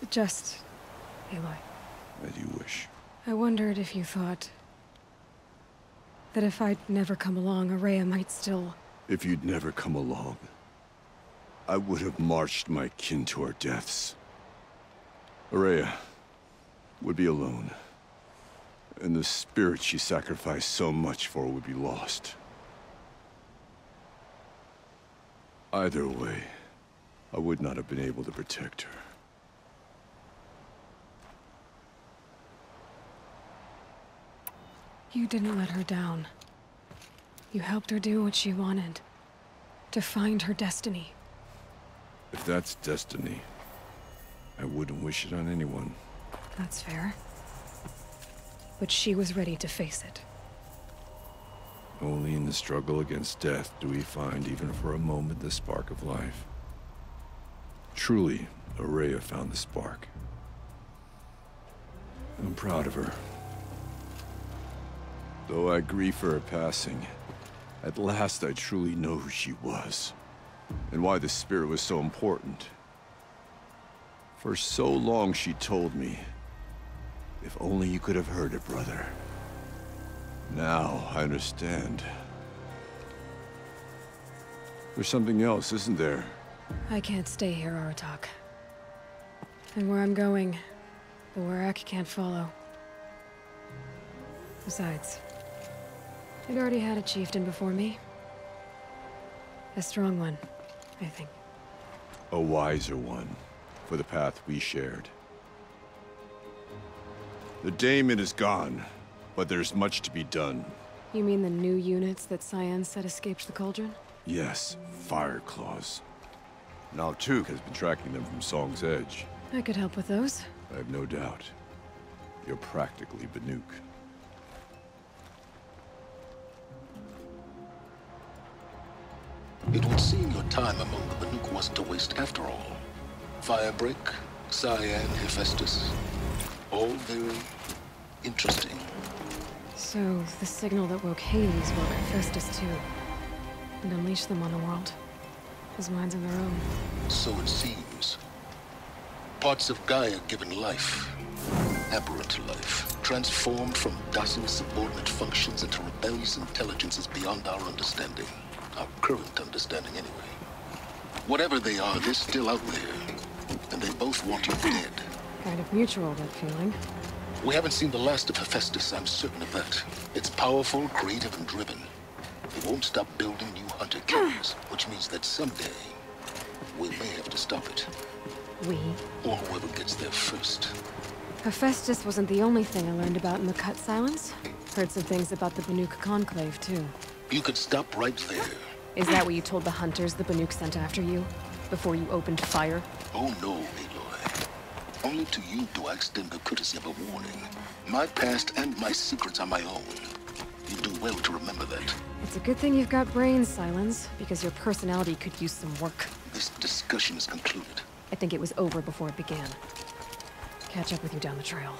Just... Aloy. As you wish. I wondered if you thought... that if I'd never come along, Araya might still... If you'd never come along, I would have marched my kin to our deaths. Araya would be alone. And the spirit she sacrificed so much for would be lost. Either way, I would not have been able to protect her. You didn't let her down. You helped her do what she wanted. To find her destiny. If that's destiny, I wouldn't wish it on anyone. That's fair. But she was ready to face it. Only in the struggle against death do we find, even for a moment, the spark of life. Truly, Araya found the spark. I'm proud of her. Though I grieve for her passing, at last I truly know who she was, and why the spirit was so important. For so long she told me, if only you could have heard it, brother. Now I understand. There's something else, isn't there? I can't stay here, Aratak. And where I'm going, the Warak can't follow. Besides, I'd already had a chieftain before me. A strong one, I think. A wiser one, for the path we shared. The daemon is gone, but there's much to be done. You mean the new units that Cyan said escaped the cauldron? Yes, fire claws. Now Tuke has been tracking them from Song's Edge. I could help with those. I have no doubt. You're practically Banuk. It would seem your time among the Banuk wasn't a waste after all. Firebreak, Cyan, Hephaestus. All very interesting. So, the signal that woke Hades woke Hephaestus too. And unleashed them on the world. As minds of their own. So it seems. Parts of Gaia given life. Aberrant life. Transformed from docile subordinate functions into rebellious intelligences beyond our understanding. Our current understanding, anyway. Whatever they are, they're still out there. And they both want you dead. Kind of mutual, that feeling. We haven't seen the last of Hephaestus, I'm certain of that. It's powerful, creative, and driven. It won't stop building new hunter-killers, which means that someday, we may have to stop it. We? Or whoever gets there first. Hephaestus wasn't the only thing I learned about in the Cut Silence. Heard some things about the Banuk Conclave, too. You could stop right there. Is that what you told the hunters the Banuk sent after you? Before you opened fire? Oh no, Aloy. Only to you do I extend the courtesy of a warning. My past and my secrets are my own. You do well to remember that. It's a good thing you've got brains, Silence, because your personality could use some work. This discussion is concluded. I think it was over before it began. Catch up with you down the trail.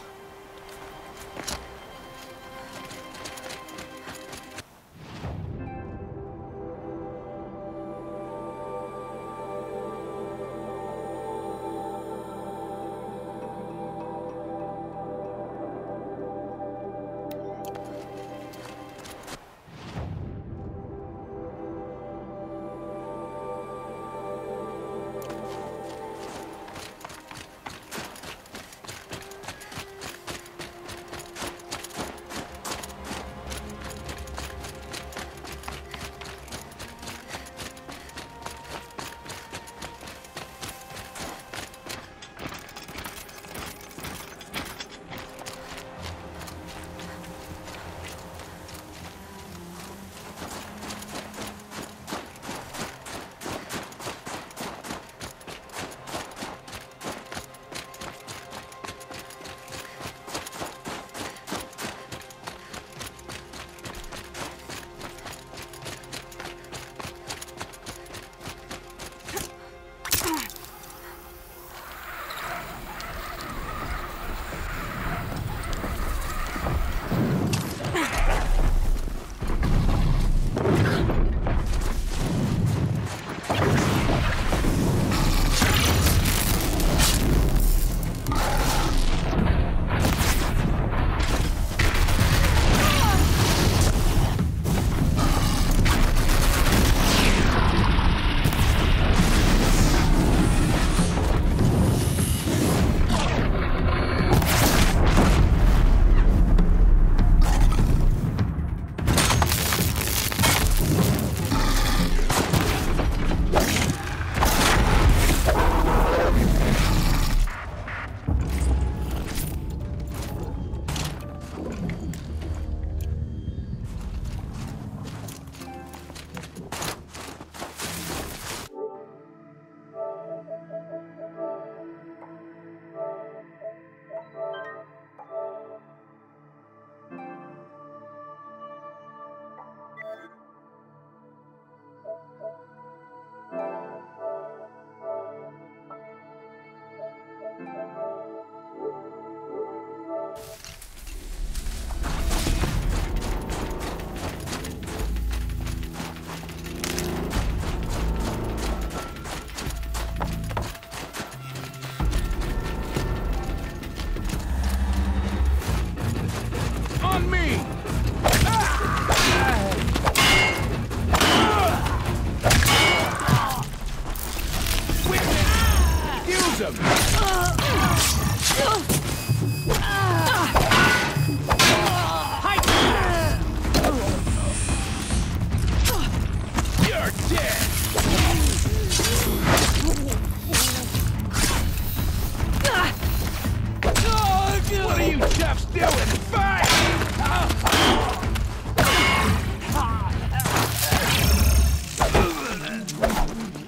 What are you chaps doing? Fight!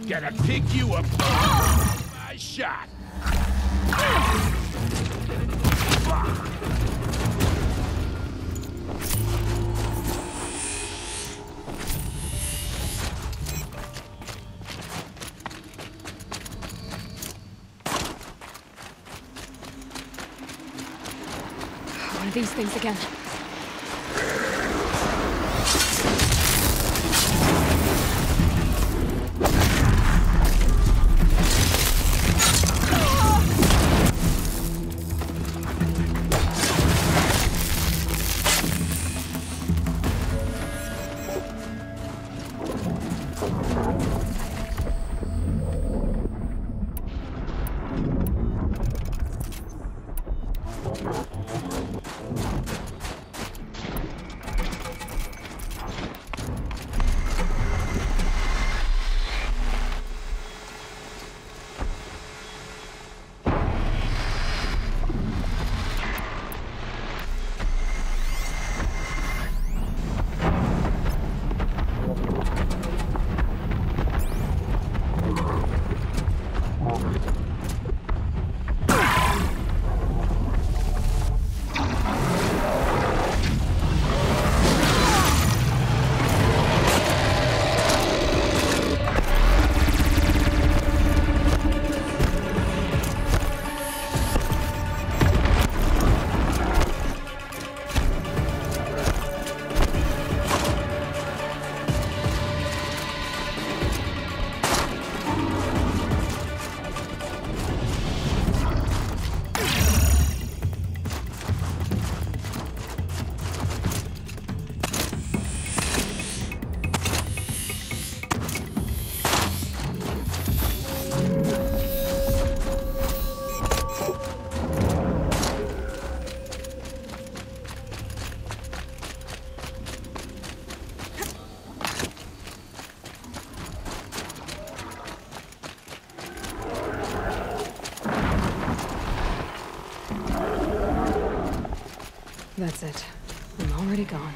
Gotta pick you up. My shot. One of these things again. That's it. I'm already gone.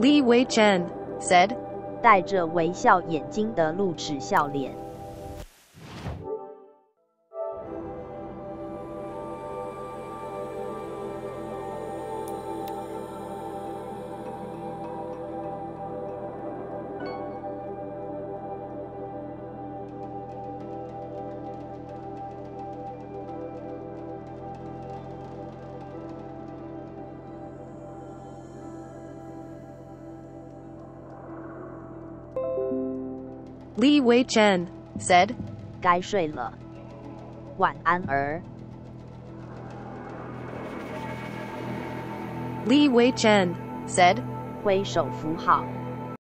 Li Wei Chen said, 戴着微笑眼睛的露齿笑脸。Li Wei Chen said, 该睡了，晚安儿。Li Wei Chen said, 挥手符号。